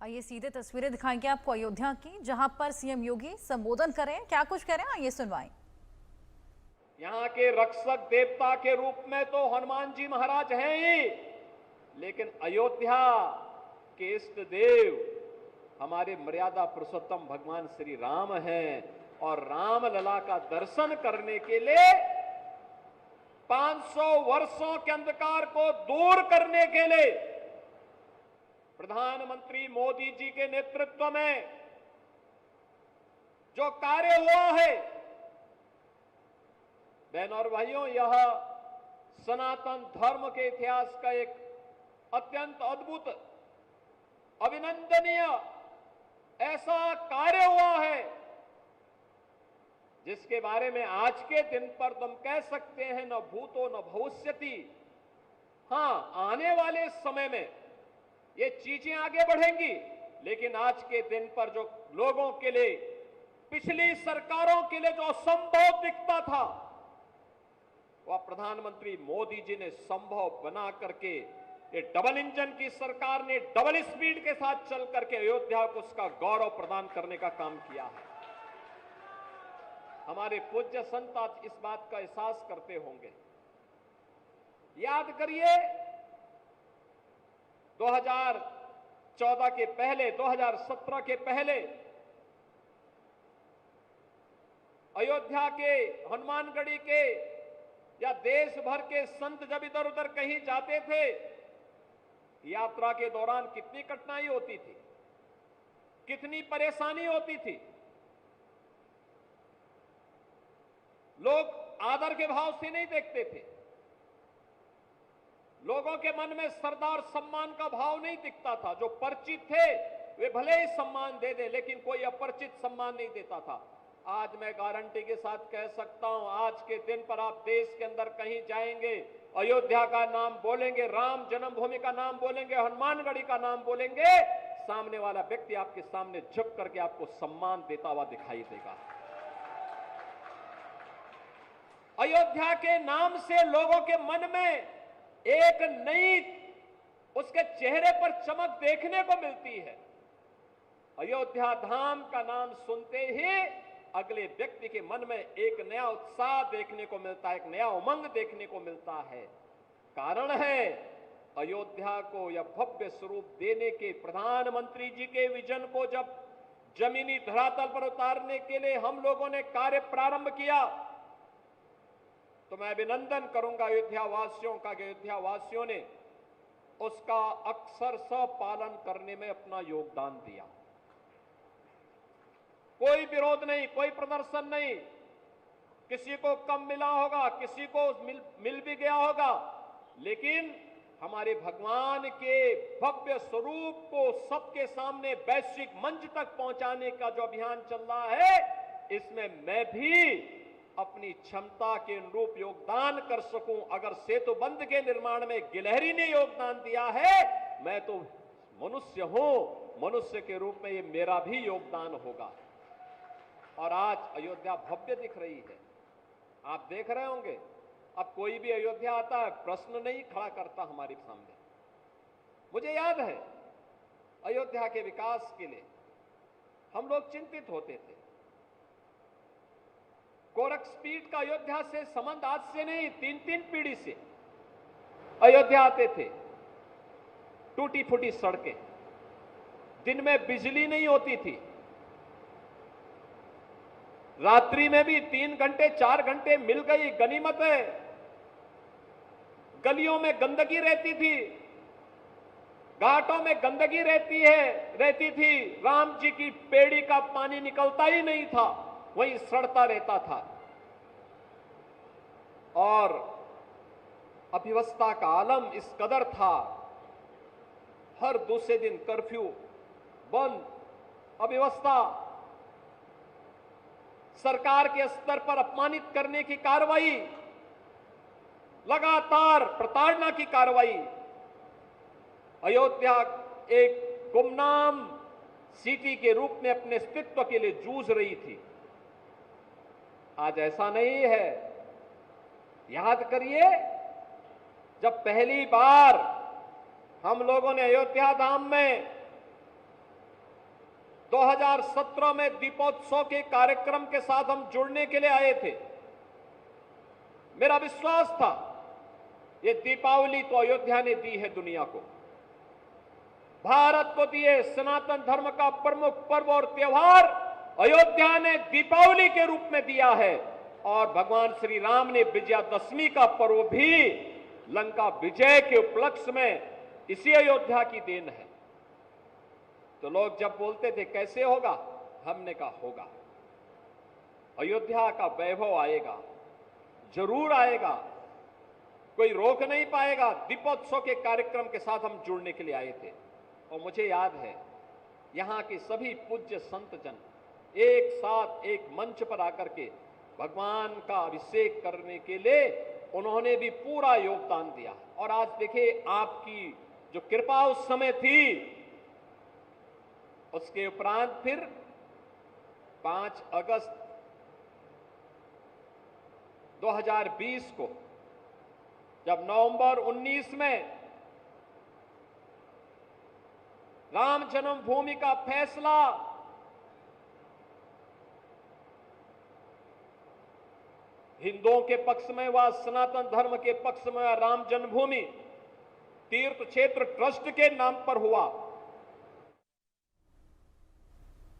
आइए सीधे तस्वीरें दिखाएंगे आपको अयोध्या की, जहां पर सीएम योगी संबोधन करें। क्या कुछ कह रहे हैं आइए सुनवाएं। यहाँ के रक्षक देवता के रूप में तो हनुमान जी महाराज हैं ही, लेकिन अयोध्या के इष्ट देव हमारे मर्यादा पुरुषोत्तम भगवान श्री राम हैं। और राम लला का दर्शन करने के लिए 500 वर्षों के अंधकार को दूर करने के लिए प्रधानमंत्री मोदी जी के नेतृत्व में जो कार्य हुआ है, बहनों और भाइयों, यह सनातन धर्म के इतिहास का एक अत्यंत अद्भुत, अभिनंदनीय ऐसा कार्य हुआ है जिसके बारे में आज के दिन पर तुम कह सकते हैं न भूतो न भविष्यति। हां, आने वाले समय में ये चीजें आगे बढ़ेंगी, लेकिन आज के दिन पर जो लोगों के लिए, पिछली सरकारों के लिए जो असंभव दिखता था, वह प्रधानमंत्री मोदी जी ने संभव बना करके, ये डबल इंजन की सरकार ने डबल स्पीड के साथ चल करके अयोध्या को उसका गौरव प्रदान करने का काम किया है। हमारे पूज्य संत आज इस बात का एहसास करते होंगे। याद करिए 2014 के पहले, 2017 के पहले अयोध्या के, हनुमानगढ़ी के या देश भर के संत जब इधर उधर कहीं जाते थे, यात्रा के दौरान कितनी कठिनाई होती थी, कितनी परेशानी होती थी। लोग आदर के भाव से नहीं देखते थे, लोगों के मन में सरदार सम्मान का भाव नहीं दिखता था। जो परिचित थे वे भले ही सम्मान दे दे, लेकिन कोई अपरिचित सम्मान नहीं देता था। आज मैं गारंटी के साथ कह सकता हूं, आज के दिन पर आप देश के अंदर कहीं जाएंगे, अयोध्या का नाम बोलेंगे, राम जन्मभूमि का नाम बोलेंगे, हनुमानगढ़ी का नाम बोलेंगे, सामने वाला व्यक्ति आपके सामने झुक करके आपको सम्मान देता हुआ दिखाई देगा। अयोध्या के नाम से लोगों के मन में एक नई, उसके चेहरे पर चमक देखने को मिलती है। अयोध्या धाम का नाम सुनते ही अगले व्यक्ति के मन में एक नया उत्साह देखने को मिलता है, एक नया उमंग देखने को मिलता है। कारण है, अयोध्या को यह भव्य स्वरूप देने के, प्रधानमंत्री जी के विजन को जब जमीनी धरातल पर उतारने के लिए हम लोगों ने कार्य प्रारंभ किया, तो मैं अभिनंदन करूंगा अयोध्या वासियों का कि अयोध्या वासियों ने उसका अक्षरशः पालन करने में अपना योगदान दिया। कोई विरोध नहीं, कोई प्रदर्शन नहीं, किसी को कम मिला होगा, किसी को मिल भी गया होगा, लेकिन हमारे भगवान के भव्य स्वरूप को सबके सामने वैश्विक मंच तक पहुंचाने का जो अभियान चल रहा है, इसमें मैं भी अपनी क्षमता के अनुरूप योगदान कर सकूं। अगर सेतु बंध के निर्माण में गिलहरी ने योगदान दिया है, मैं तो मनुष्य हूं, मनुष्य के रूप में ये मेरा भी योगदान होगा। और आज अयोध्या भव्य दिख रही है, आप देख रहे होंगे। अब कोई भी अयोध्या आता है, प्रश्न नहीं खड़ा करता हमारे सामने। मुझे याद है, अयोध्या के विकास के लिए हम लोग चिंतित होते थे। गोरखपीठ का अयोध्या से संबंध आज से नहीं, 3-3 पीढ़ी से अयोध्या आते थे। टूटी फूटी सड़कें, दिन में बिजली नहीं होती थी, रात्रि में भी 3 घंटे 4 घंटे मिल गई गनीमत है। गलियों में गंदगी रहती थी, घाटों में गंदगी रहती थी। राम जी की पेड़ी का पानी निकलता ही नहीं था, वहीं सड़ता रहता था। और अव्यवस्था का आलम इस कदर था, हर दूसरे दिन कर्फ्यू, बंद, अव्यवस्था, सरकार के स्तर पर अपमानित करने की कार्रवाई, लगातार प्रताड़ना की कार्रवाई। अयोध्या एक गुमनाम सिटी के रूप में अपने अस्तित्व के लिए जूझ रही थी। आज ऐसा नहीं है। याद करिए, जब पहली बार हम लोगों ने अयोध्या धाम में 2017 में दीपोत्सव के कार्यक्रम के साथ हम जुड़ने के लिए आए थे। मेरा विश्वास था ये दीपावली तो अयोध्या ने दी है दुनिया को, भारत को दिए सनातन धर्म का प्रमुख पर्व और त्योहार अयोध्या ने दीपावली के रूप में दिया है, और भगवान श्री राम ने विजयादशमी का पर्व भी लंका विजय के उपलक्ष्य में इसी अयोध्या की देन है। तो लोग जब बोलते थे कैसे होगा, हमने कहा होगा, अयोध्या का वैभव आएगा, जरूर आएगा, कोई रोक नहीं पाएगा। दीपोत्सव के कार्यक्रम के साथ हम जुड़ने के लिए आए थे, और मुझे याद है यहां के सभी पूज्य संतजन एक साथ एक मंच पर आकर के भगवान का अभिषेक करने के लिए उन्होंने भी पूरा योगदान दिया। और आज देखिए आपकी जो कृपा उस समय थी, उसके उपरांत फिर 5 अगस्त 2020 को जब नवंबर 19 में राम जन्मभूमि का फैसला हिंदुओं के पक्ष में व सनातन धर्म के पक्ष में राम जन्मभूमि तीर्थ क्षेत्र ट्रस्ट के नाम पर हुआ,